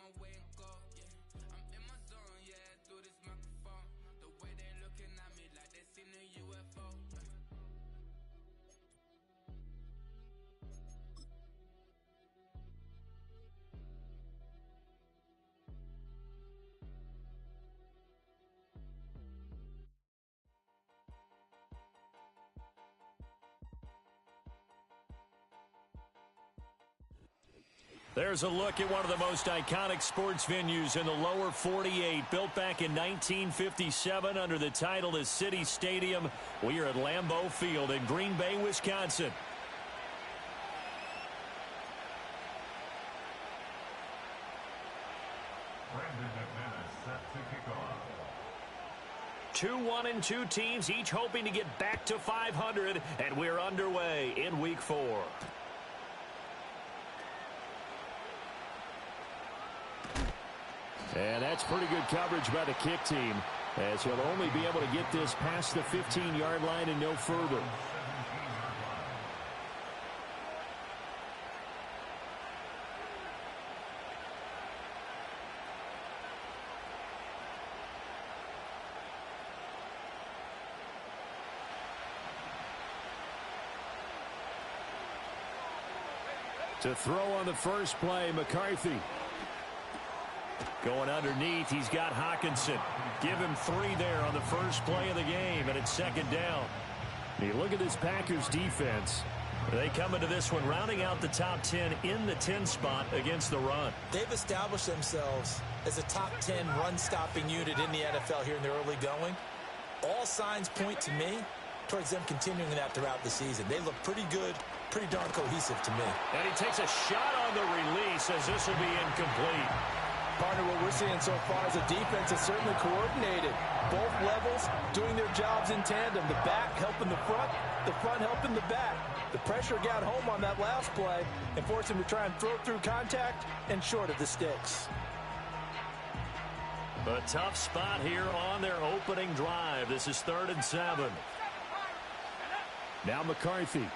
my way and go, yeah. I'm in my zone, yeah, through this microphone. The way they looking at me like they seen a UFO. There's a look at one of the most iconic sports venues in the lower 48. Built back in 1957 under the title of City Stadium. We are at Lambeau Field in Green Bay, Wisconsin. Brandon McManus set to kick off. 2-1 and 2 teams, each hoping to get back to 500, and we're underway in Week 4. And that's pretty good coverage by the kick team, as he'll only be able to get this past the 15-yard line and no further. To throw on the first play, McCarthy. Going underneath, he's got Hawkinson. Give him 3 there on the first play of the game, and it's second down. You look at this Packers defense. They come into this one rounding out the top 10 in the 10 spot against the run. They've established themselves as a top 10 run-stopping unit in the NFL here in the early going. All signs point to me towards them continuing that throughout the season. They look pretty good, pretty darn cohesive to me. And he takes a shot on the release as this will be incomplete. Partner, what we're seeing so far is a defense that's certainly coordinated. Both levels doing their jobs in tandem. The back helping the front helping the back. The pressure got home on that last play and forced him to try and throw through contact and short of the sticks. A tough spot here on their opening drive. This is 3rd and 7. Now McCarthy.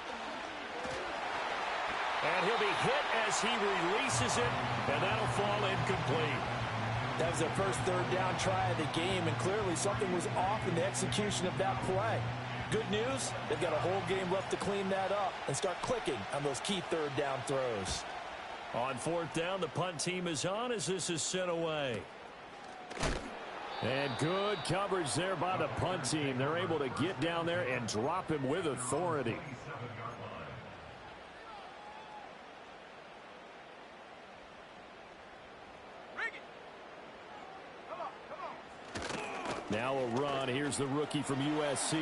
And he'll be hit as he releases it, and that'll fall incomplete. That was their first 3rd down try of the game, and clearly something was off in the execution of that play. Good news, they've got a whole game left to clean that up and start clicking on those key 3rd down throws. On 4th down, the punt team is on as this is sent away. And good coverage there by the punt team. They're able to get down there and drop him with authority. Now a run. Here's the rookie from USC.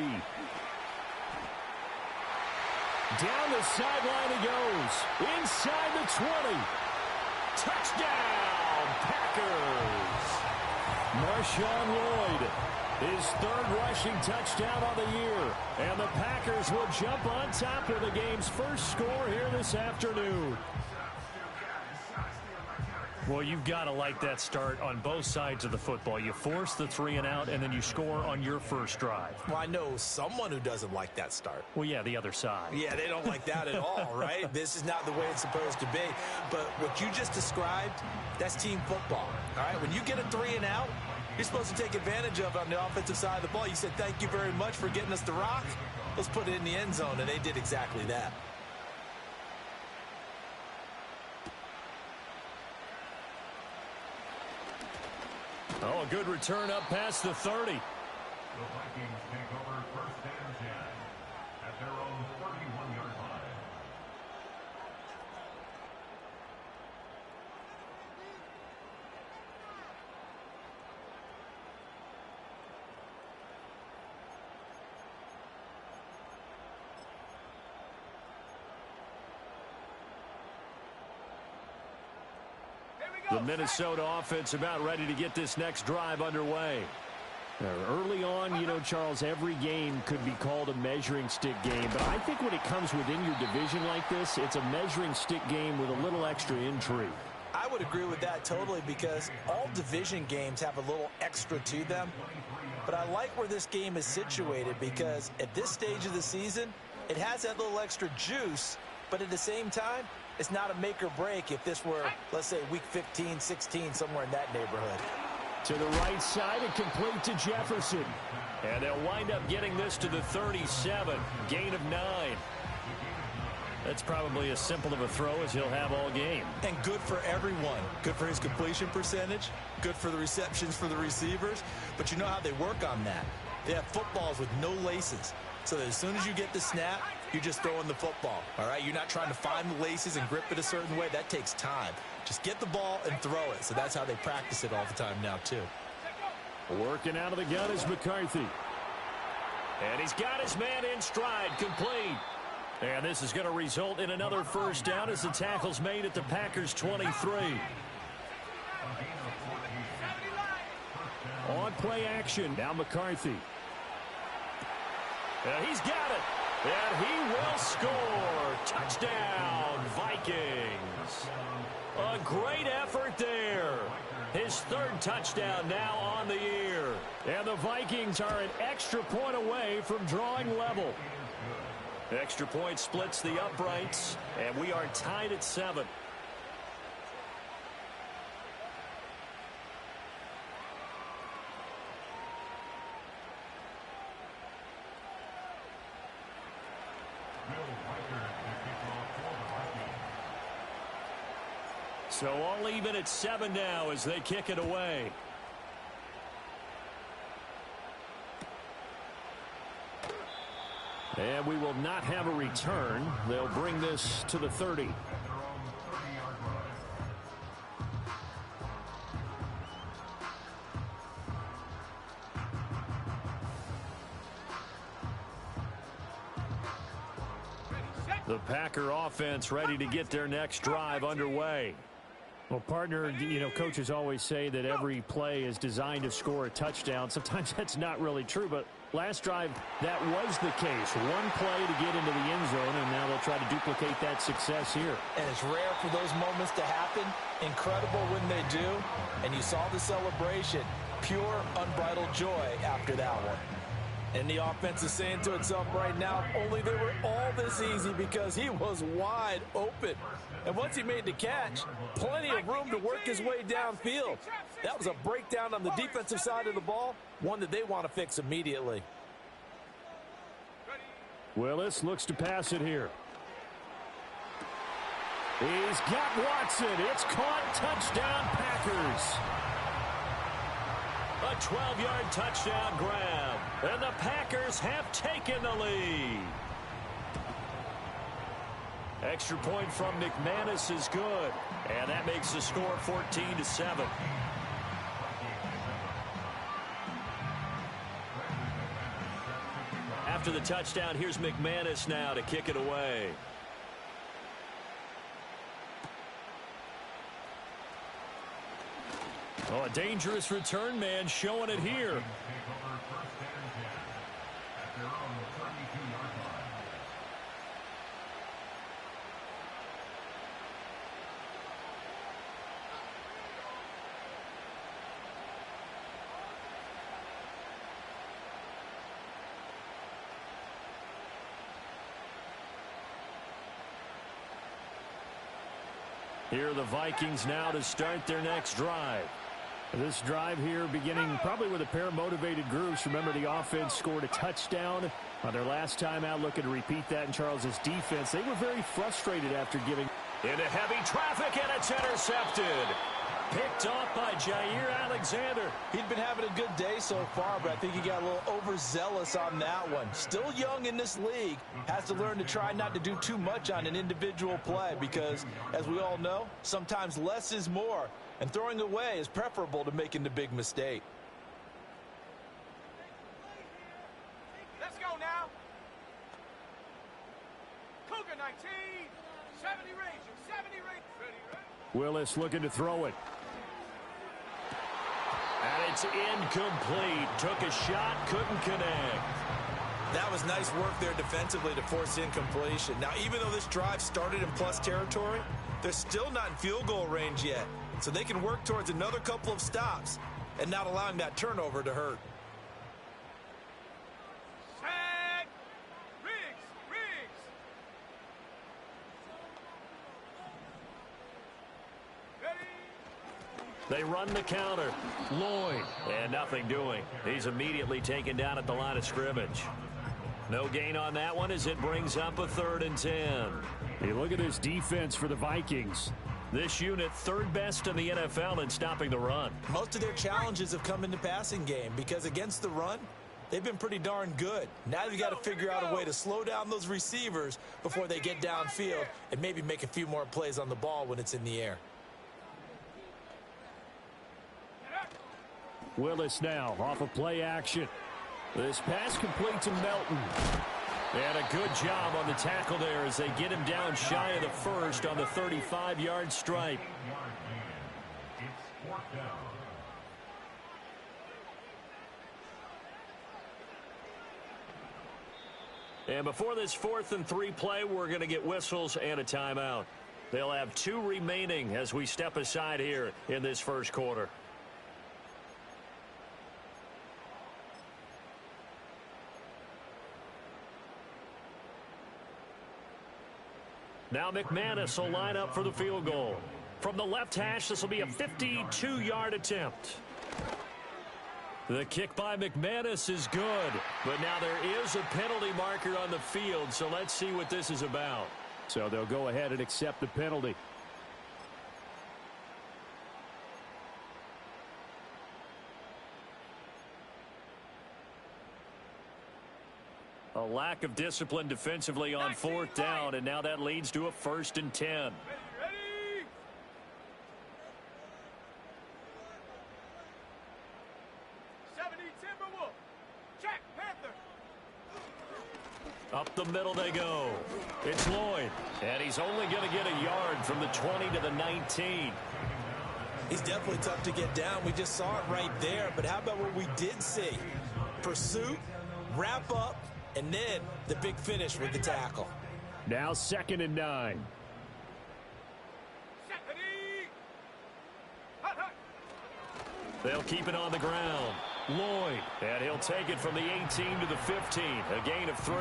Down the sideline he goes. Inside the 20. Touchdown, Packers. Marshawn Lloyd, his 3rd rushing touchdown on the year. And the Packers will jump on top of the game's first score here this afternoon. Well, you've got to like that start on both sides of the football. You force the 3 and out, and then you score on your first drive. Well, I know someone who doesn't like that start. Well, yeah, the other side. Yeah, they don't like that at all, right? This is not the way it's supposed to be. But what you just described, that's team football, all right? When you get a 3 and out, you're supposed to take advantage of it on the offensive side of the ball. You said, thank you very much for getting us the rock. Let's put it in the end zone, and they did exactly that. Oh, a good return up past the 30. The Vikings take over 1st and 10 at their own 31-yard line. The Minnesota offense about ready to get this next drive underway. Early on, you know, Charles, every game could be called a measuring stick game. But I think when it comes within your division like this, it's a measuring stick game with a little extra intrigue. I would agree with that totally because all division games have a little extra to them. But I like where this game is situated because at this stage of the season, it has that little extra juice. But at the same time, it's not a make or break if this were, let's say, week 15, 16, somewhere in that neighborhood. To the right side and complete to Jefferson. And they'll wind up getting this to the 37. Gain of 9. That's probably as simple of a throw as he'll have all game. And good for everyone. Good for his completion percentage. Good for the receptions for the receivers. But you know how they work on that. They have footballs with no laces. So that as soon as you get the snap, you're just throwing the football. All right? You're not trying to find the laces and grip it a certain way. That takes time. Just get the ball and throw it. So that's how they practice it all the time now, too. Working out of the gun is McCarthy. And he's got his man in stride, complete. And this is going to result in another first down as the tackle's made at the Packers' 23. On play action, now McCarthy. And he's got it. And he will score. Touchdown, Vikings. A great effort there. His third touchdown now on the year. And the Vikings are an extra point away from drawing level. Extra point splits the uprights, and we are tied at 7. So all even at 7 now as they kick it away. And we will not have a return. They'll bring this to the 30. The Packer offense ready to get their next drive underway. Well, partner, you know, coaches always say that every play is designed to score a touchdown. Sometimes that's not really true, but last drive, that was the case. One play to get into the end zone, and now they'll try to duplicate that success here. And it's rare for those moments to happen. Incredible when they do. And you saw the celebration. Pure, unbridled joy after that one. And the offense is saying to itself right now, only they were all this easy because he was wide open. And once he made the catch, plenty of room to work his way downfield. That was a breakdown on the defensive side of the ball, one that they want to fix immediately. Willis looks to pass it here. He's got Watson. It's caught. Touchdown, Packers. A 12-yard touchdown grab. And the Packers have taken the lead. Extra point from McManus is good. And that makes the score 14-7. After the touchdown, here's McManus now to kick it away. Oh, a dangerous return man showing it here. Here are the Vikings now to start their next drive. This drive here beginning probably with a pair of motivated groups. Remember, the offense scored a touchdown on their last time out. Looking to repeat that in Charles's defense. They were very frustrated after giving into heavy traffic, and it's intercepted. Picked off by Jair Alexander. He'd been having a good day so far, but I think he got a little overzealous on that one. Still young in this league. Has to learn to try not to do too much on an individual play because, as we all know, sometimes less is more. And throwing away is preferable to making the big mistake. Let's go now. Cougar 19, 70 range, 70 range. Willis looking to throw it. And it's incomplete. Took a shot, couldn't connect. That was nice work there defensively to force incompletion. Now, even though this drive started in plus territory, they're still not in field goal range yet. So they can work towards another couple of stops and not allowing that turnover to hurt. Set. Riggs. They run the counter. Lloyd. And nothing doing. He's immediately taken down at the line of scrimmage. No gain on that one as it brings up a 3rd and 10. Hey, look at this defense for the Vikings. This unit 3rd best in the NFL in stopping the run. Most of their challenges have come in the passing game because against the run, they've been pretty darn good. Now they've got to figure out a way to slow down those receivers before they get downfield and maybe make a few more plays on the ball when it's in the air. Willis now off of play action. This pass complete to Melton. And a good job on the tackle there as they get him down shy of the 1st on the 35-yard stripe. It's 4th down. And before this 4th and 3 play, we're going to get whistles and a timeout. They'll have 2 remaining as we step aside here in this 1st quarter. Now McManus will line up for the field goal. From the left hash, this will be a 52-yard attempt. The kick by McManus is good, but now there is a penalty marker on the field, so let's see what this is about. So they'll go ahead and accept the penalty. A lack of discipline defensively on 4th down, and now that leads to a 1st and 10. Ready? 70 Timberwolf. Check, Panther. Up the middle they go. It's Lloyd, and he's only going to get a yard from the 20 to the 19. He's definitely tough to get down. We just saw it right there, but how about what we did see? Pursuit, wrap up, and then the big finish with the tackle. Now 2nd and 9. They'll keep it on the ground. Lloyd, and he'll take it from the 18 to the 15, a gain of 3.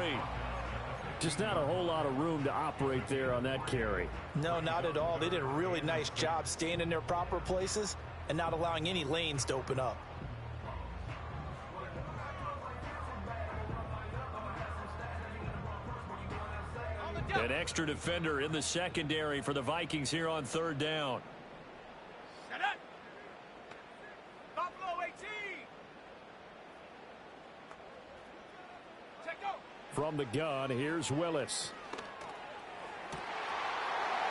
Just not a whole lot of room to operate there on that carry. No, not at all. They did a really nice job staying in their proper places and not allowing any lanes to open up. An extra defender in the secondary for the Vikings here on 3rd down. Set up. Buffalo 18. Check out. From the gun, here's Willis.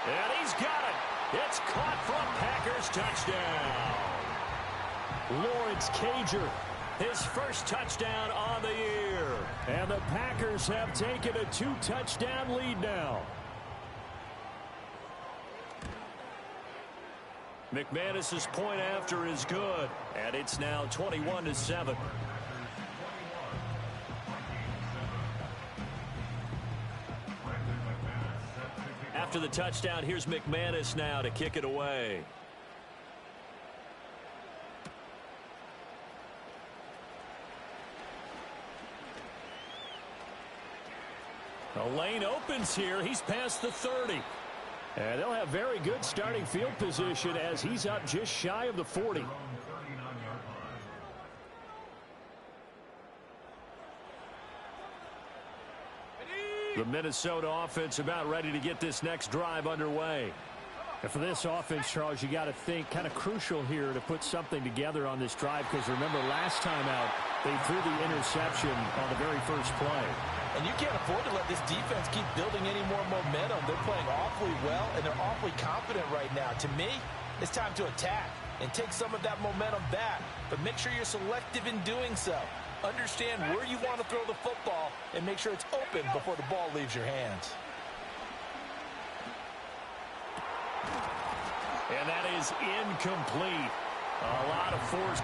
And he's got it. It's caught from Packers touchdown. Lawrence Cager. His 1st touchdown on the year. And the Packers have taken a 2-touchdown lead now. McManus's point after is good. And it's now 21-7. After the touchdown, here's McManus now to kick it away. A lane opens here. He's past the 30. And they'll have very good starting field position as he's up just shy of the 40. The Minnesota offense about ready to get this next drive underway. And for this offense, Charles, you got to think kind of crucial here to put something together on this drive, because remember last time out they threw the interception on the very first play. And you can't afford to let this defense keep building any more momentum. They're playing awfully well, and they're awfully confident right now. To me, it's time to attack and take some of that momentum back. But make sure you're selective in doing so. Understand where you want to throw the football and make sure it's open before the ball leaves your hands. And that is incomplete. A lot of force.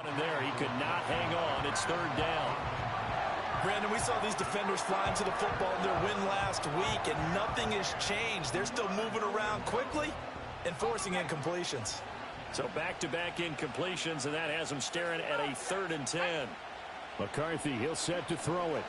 And there, he could not hang on. It's 3rd down. Brandon, we saw these defenders flying to the football in their win last week, and nothing has changed. They're still moving around quickly and forcing incompletions. So back-to-back incompletions, and that has him staring at a 3rd and 10. McCarthy, he'll set to throw it.